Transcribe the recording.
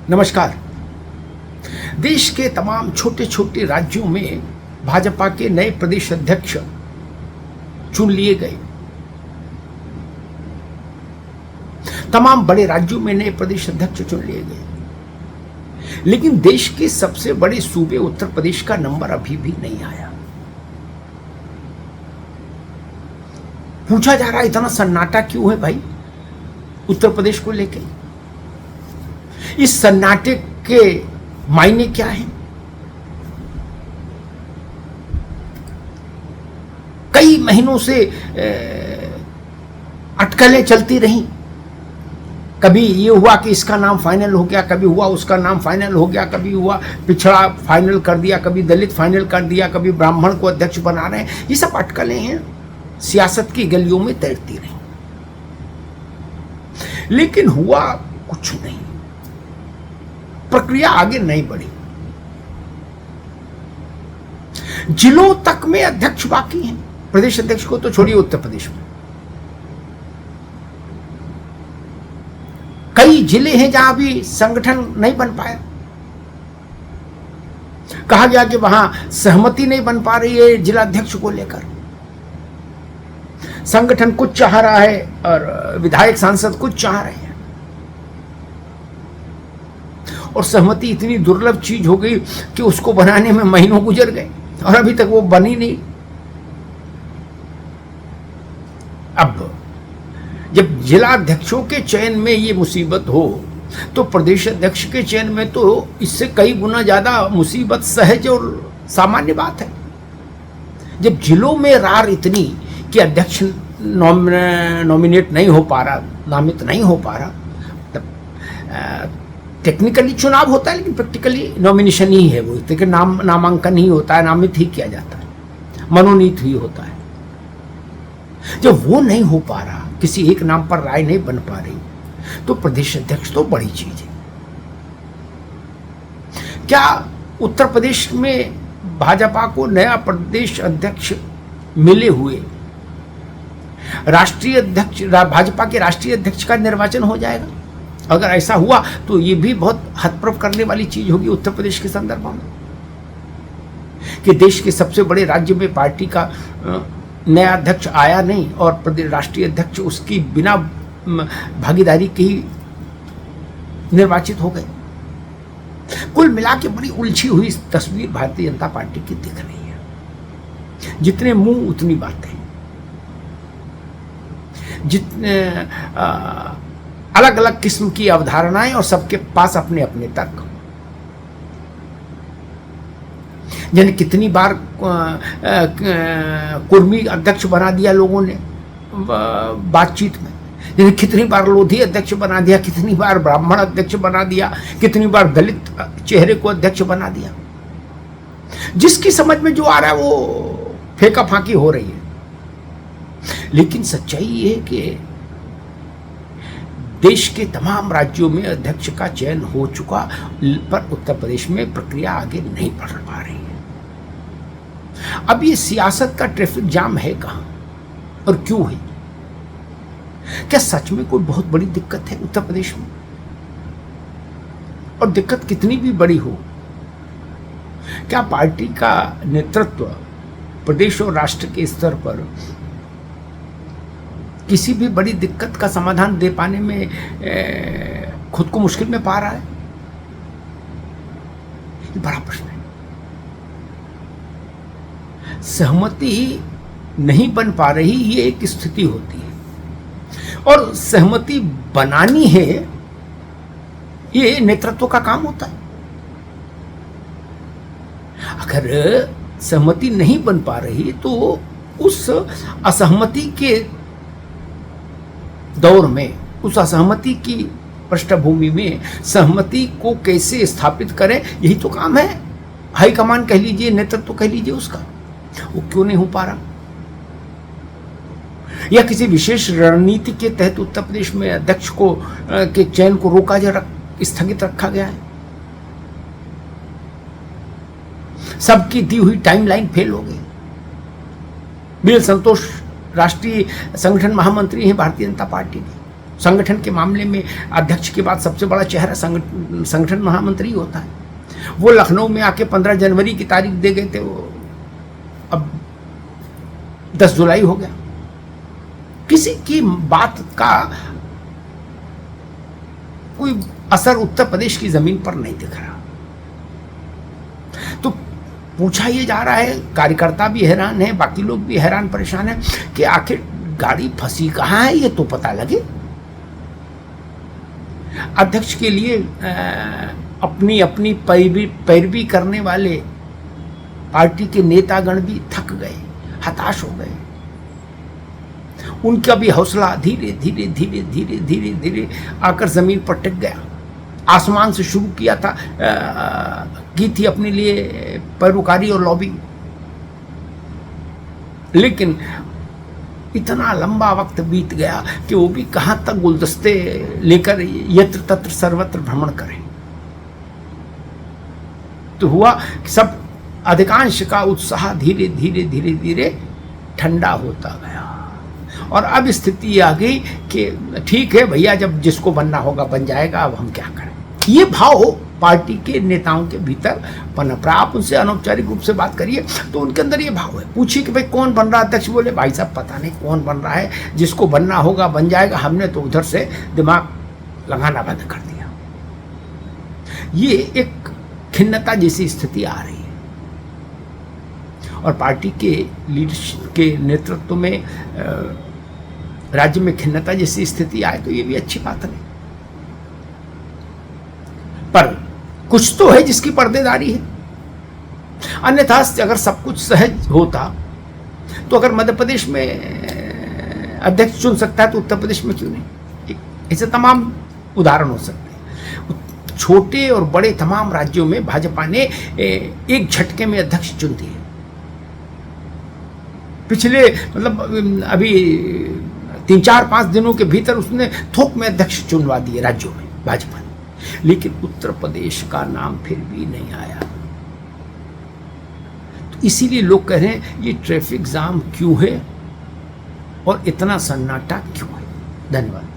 नमस्कार। देश के तमाम छोटे छोटे राज्यों में भाजपा के नए प्रदेश अध्यक्ष चुन लिए गए। तमाम बड़े राज्यों में नए प्रदेश अध्यक्ष चुन लिए गए, लेकिन देश के सबसे बड़े सूबे उत्तर प्रदेश का नंबर अभी भी नहीं आया। पूछा जा रहा है इतना सन्नाटा क्यों है भाई उत्तर प्रदेश को लेकर? इस सन्नाटे के मायने क्या हैं? कई महीनों से अटकलें चलती रहीं। कभी ये हुआ कि इसका नाम फाइनल हो गया, कभी हुआ उसका नाम फाइनल हो गया, कभी हुआ पिछड़ा फाइनल कर दिया, कभी दलित फाइनल कर दिया, कभी ब्राह्मण को अध्यक्ष बना रहे हैं। ये सब अटकलें हैं, सियासत की गलियों में तैरती रहीं, लेकिन हुआ कुछ नहीं, प्रक्रिया आगे नहीं बढ़ी। जिलों तक में अध्यक्ष बाकी हैं। प्रदेश अध्यक्ष को तो छोड़िए, उत्तर प्रदेश में कई जिले हैं जहां भी संगठन नहीं बन पाया। कहा गया कि वहां सहमति नहीं बन पा रही है जिलाध्यक्ष को लेकर। संगठन कुछ चाह रहा है और विधायक सांसद कुछ चाह रहे हैं, और सहमति इतनी दुर्लभ चीज हो गई कि उसको बनाने में महीनों गुजर गए और अभी तक वो बनी नहीं। अब जब जिला अध्यक्षों के चयन में ये मुसीबत हो, तो प्रदेश अध्यक्ष के चयन में तो इससे कई गुना ज्यादा मुसीबत सहज और सामान्य बात है। जब जिलों में रार इतनी कि अध्यक्ष नॉमिनेट नहीं हो पा रहा, नामित नहीं हो पा रहा, तब टेक्निकली चुनाव होता है, लेकिन प्रैक्टिकली नॉमिनेशन ही है वो, लेकिन नामांकन ही होता है, नामित ही किया जाता है, मनोनीत ही होता है। जब वो नहीं हो पा रहा, किसी एक नाम पर राय नहीं बन पा रही, तो प्रदेश अध्यक्ष तो बड़ी चीज है। क्या उत्तर प्रदेश में भाजपा को नया प्रदेश अध्यक्ष मिले हुए राष्ट्रीय अध्यक्ष, भाजपा के राष्ट्रीय अध्यक्ष का निर्वाचन हो जाएगा? अगर ऐसा हुआ तो ये भी बहुत हतप्रभ करने वाली चीज होगी उत्तर प्रदेश के संदर्भ में, कि देश के सबसे बड़े राज्य में पार्टी का नया अध्यक्ष आया नहीं और प्रदेश राष्ट्रीय अध्यक्ष उसकी बिना भागीदारी के ही निर्वाचित हो गए। कुल मिला के बड़ी उलझी हुई तस्वीर भारतीय जनता पार्टी की दिख रही है। जितने मुंह उतनी बातें, जितने अलग अलग किस्म की अवधारणाएं और सबके पास अपने अपने तर्क। यानी कितनी बार कुर्मी अध्यक्ष बना दिया लोगों ने बातचीत में, यानी कितनी बार लोधी अध्यक्ष बना दिया, कितनी बार ब्राह्मण अध्यक्ष बना दिया, कितनी बार दलित चेहरे को अध्यक्ष बना दिया। जिसकी समझ में जो आ रहा है वो फेंका फाकी हो रही है। लेकिन सच्चाई ये है कि देश के तमाम राज्यों में अध्यक्ष का चयन हो चुका, पर उत्तर प्रदेश में प्रक्रिया आगे नहीं बढ़ पा रही है। अब ये सियासत का ट्रैफिक जाम है कहां और क्यों है? क्या सच में कोई बहुत बड़ी दिक्कत है उत्तर प्रदेश में? और दिक्कत कितनी भी बड़ी हो, क्या पार्टी का नेतृत्व प्रदेश और राष्ट्र के स्तर पर किसी भी बड़ी दिक्कत का समाधान दे पाने में खुद को मुश्किल में पा रहा है? ये बड़ा प्रश्न है। सहमति नहीं बन पा रही, ये एक स्थिति होती है, और सहमति बनानी है ये नेतृत्व का काम होता है। अगर सहमति नहीं बन पा रही तो उस असहमति के दौर में, उस असहमति की पृष्ठभूमि में सहमति को कैसे स्थापित करें, यही तो काम है हाईकमान कह लीजिए, नेतृत्व कह लीजिए उसका। वो क्यों नहीं हो पा रहा? या किसी विशेष रणनीति के तहत उत्तर प्रदेश में अध्यक्ष को के चयन को रोका स्थगित रखा गया है? सबकी दी हुई टाइमलाइन फेल हो गई। बीएल संतोष राष्ट्रीय संगठन महामंत्री हैं भारतीय जनता पार्टी के, संगठन के मामले में अध्यक्ष के बाद सबसे बड़ा चेहरा संगठन महामंत्री होता है। वो लखनऊ में आके 15 जनवरी की तारीख दे गए थे, वो अब 10 जुलाई हो गया। किसी की बात का कोई असर उत्तर प्रदेश की जमीन पर नहीं दिख रहा। तो पूछा ये जा रहा है, कार्यकर्ता भी हैरान है, बाकी लोग भी हैरान परेशान है कि आखिर गाड़ी फंसी कहाँ है, ये तो पता लगे। अध्यक्ष के लिए अपनी अपनी पैरवी करने वाले पार्टी के नेतागण भी थक गए, हताश हो गए। उनका भी हौसला धीरे धीरे धीरे धीरे धीरे धीरे आकर जमीन पर टिक गया। आसमान से शुरू किया था, की थी अपने लिए पैरोकारी और लॉबी, लेकिन इतना लंबा वक्त बीत गया कि वो भी कहां तक गुलदस्ते लेकर यत्र तत्र सर्वत्र भ्रमण करें। तो हुआ कि सब अधिकांश का उत्साह धीरे धीरे धीरे धीरे ठंडा होता गया और अब स्थिति ये आ गई कि ठीक है भैया, जब जिसको बनना होगा बन जाएगा, अब हम क्या करें। ये भाव पार्टी के नेताओं के भीतर पनप रहा। आप उनसे अनौपचारिक रूप से बात करिए तो उनके अंदर ये भाव है। पूछिए कि भाई कौन बन रहा अध्यक्ष, बोले भाई साहब पता नहीं कौन बन रहा है, जिसको बनना होगा बन जाएगा, हमने तो उधर से दिमाग लगाना बंद कर दिया। ये एक खिन्नता जैसी स्थिति आ रही है और पार्टी के लीडरशिप के नेतृत्व में राज्य में खिन्नता जैसी स्थिति आए तो ये भी अच्छी बात नहीं। पर कुछ तो है जिसकी पर्देदारी है, अन्यथा अगर सब कुछ सहज होता तो अगर मध्य प्रदेश में अध्यक्ष चुन सकता है तो उत्तर प्रदेश में क्यों नहीं। ऐसे तमाम उदाहरण हो सकते हैं। छोटे और बड़े तमाम राज्यों में भाजपा ने एक झटके में अध्यक्ष चुन दिए। पिछले मतलब अभी 3-4-5 दिनों के भीतर उसने थोक में अध्यक्ष चुनवा दिए राज्यों में भाजपा ने, लेकिन उत्तर प्रदेश का नाम फिर भी नहीं आया। तो इसीलिए लोग कह रहे हैं ये ट्रैफिक जाम क्यों है और इतना सन्नाटा क्यों है। धन्यवाद।